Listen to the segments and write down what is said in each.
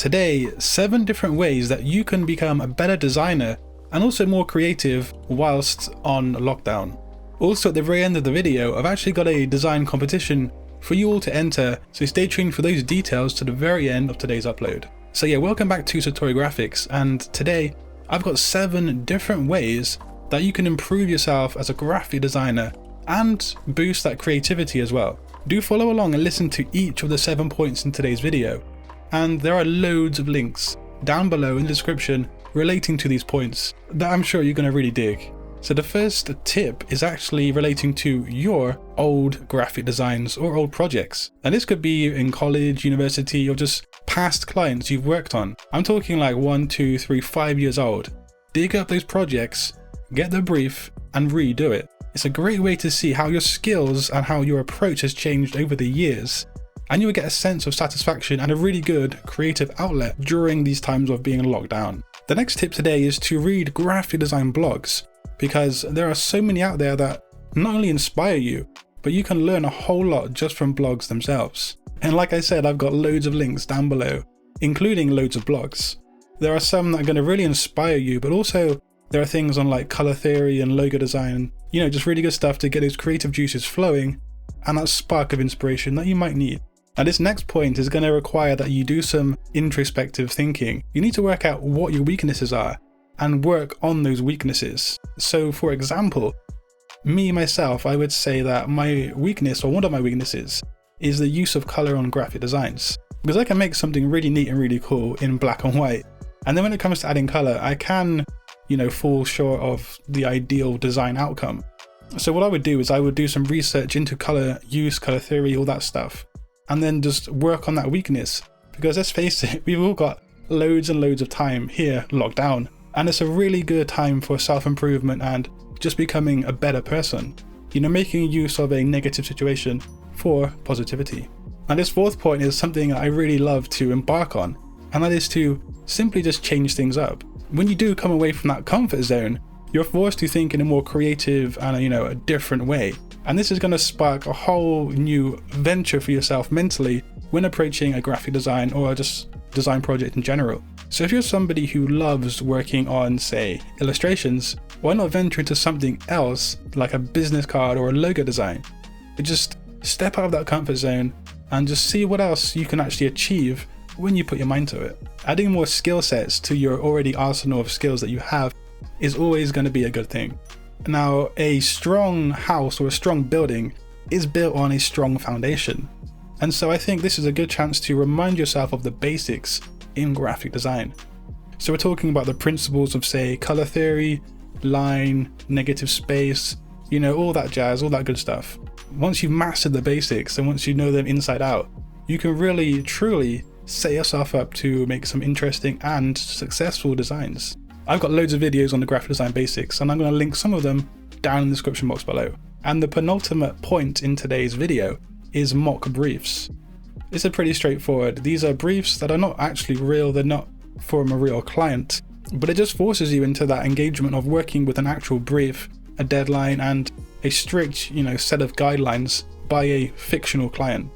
Today, 7 different ways that you can become a better designer and also more creative whilst on lockdown. Also, at the very end of the video, I've actually got a design competition for you all to enter, so stay tuned for those details to the very end of today's upload. So yeah, welcome back to Satori Graphics, and today I've got 7 different ways that you can improve yourself as a graphic designer and boost that creativity as well. Do follow along and listen to each of the 7 points in today's video, and there are loads of links down below in the description relating to these points that I'm sure you're going to really dig. So the first tip is actually relating to your old graphic designs or old projects. And this could be in college, university, or just past clients you've worked on. I'm talking like 1, 2, 3, 5 years old. Dig up those projects, get the brief, and redo it. It's a great way to see how your skills and how your approach has changed over the years. And you will get a sense of satisfaction and a really good creative outlet during these times of being locked down. The next tip today is to read graphic design blogs, because there are so many out there that not only inspire you, but you can learn a whole lot just from blogs themselves. And like I said, I've got loads of links down below, including loads of blogs. There are some that are going to really inspire you, but also there are things on like color theory and logo design, just really good stuff to get those creative juices flowing and that spark of inspiration that you might need. Now this next point is going to require that you do some introspective thinking. You need to work out what your weaknesses are and work on those weaknesses. So for example, myself, I would say that my weakness, or one of my weaknesses, is the use of color on graphic designs. Because I can make something really neat and really cool in black and white. And then when it comes to adding color, I can, fall short of the ideal design outcome. So what I would do is I would do some research into color use, color theory, all that stuff, and then just work on that weakness. Because let's face it, we've all got loads and loads of time here locked down. And it's a really good time for self-improvement and just becoming a better person. Making use of a negative situation for positivity. And this fourth point is something I really love to embark on, and that is to simply just change things up. When you do come away from that comfort zone, you're forced to think in a more creative and a different way. And this is going to spark a whole new venture for yourself mentally when approaching a graphic design or just design project in general. So if you're somebody who loves working on, say, illustrations, why not venture into something else like a business card or a logo design? But just step out of that comfort zone and just see what else you can actually achieve when you put your mind to it. Adding more skill sets to your already arsenal of skills that you have is always going to be a good thing. Now, a strong house or a strong building is built on a strong foundation. And so I think this is a good chance to remind yourself of the basics in graphic design. So we're talking about the principles of, say, color theory, line, negative space, all that jazz, all that good stuff. Once you've mastered the basics and once you know them inside out, you can really, truly set yourself up to make some interesting and successful designs. I've got loads of videos on the graphic design basics, and I'm going to link some of them down in the description box below. And the penultimate point in today's video is mock briefs. It's pretty straightforward. These are briefs that are not actually real, they're not from a real client, but it just forces you into that engagement of working with an actual brief, a deadline, and a strict, set of guidelines by a fictional client.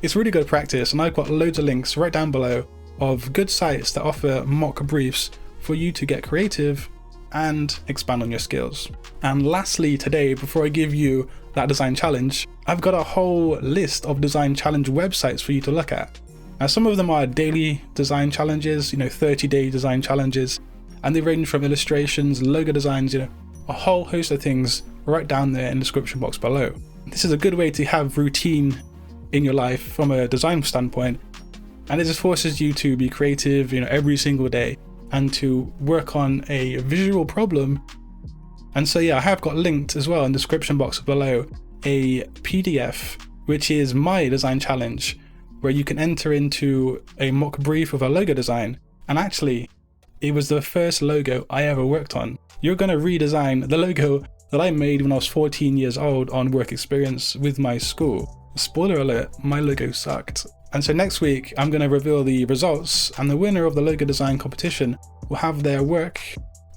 It's really good practice, and I've got loads of links right down below of good sites that offer mock briefs for you to get creative and expand on your skills. And lastly today, before I give you that design challenge, I've got a whole list of design challenge websites for you to look at. Now some of them are daily design challenges, 30-day design challenges, and they range from illustrations, logo designs, a whole host of things right down there in the description box below. This is a good way to have routine in your life from a design standpoint, and it just forces you to be creative, every single day, and to work on a visual problem. And so yeah, I have got linked as well in the description box below a PDF, which is my design challenge, where you can enter into a mock brief of a logo design. And actually, it was the first logo I ever worked on. You're going to redesign the logo that I made when I was 14 years old on work experience with my school. Spoiler alert, my logo sucked. And so next week, I'm going to reveal the results, and the winner of the logo design competition will have their work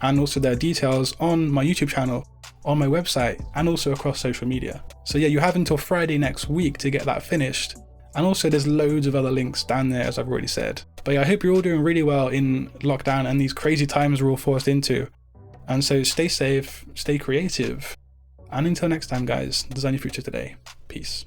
and also their details on my YouTube channel, on my website, and also across social media. So yeah, you have until Friday next week to get that finished. And also there's loads of other links down there, as I've already said. But yeah, I hope you're all doing really well in lockdown and these crazy times we're all forced into. And so stay safe, stay creative. And until next time, guys, design your future today. Peace.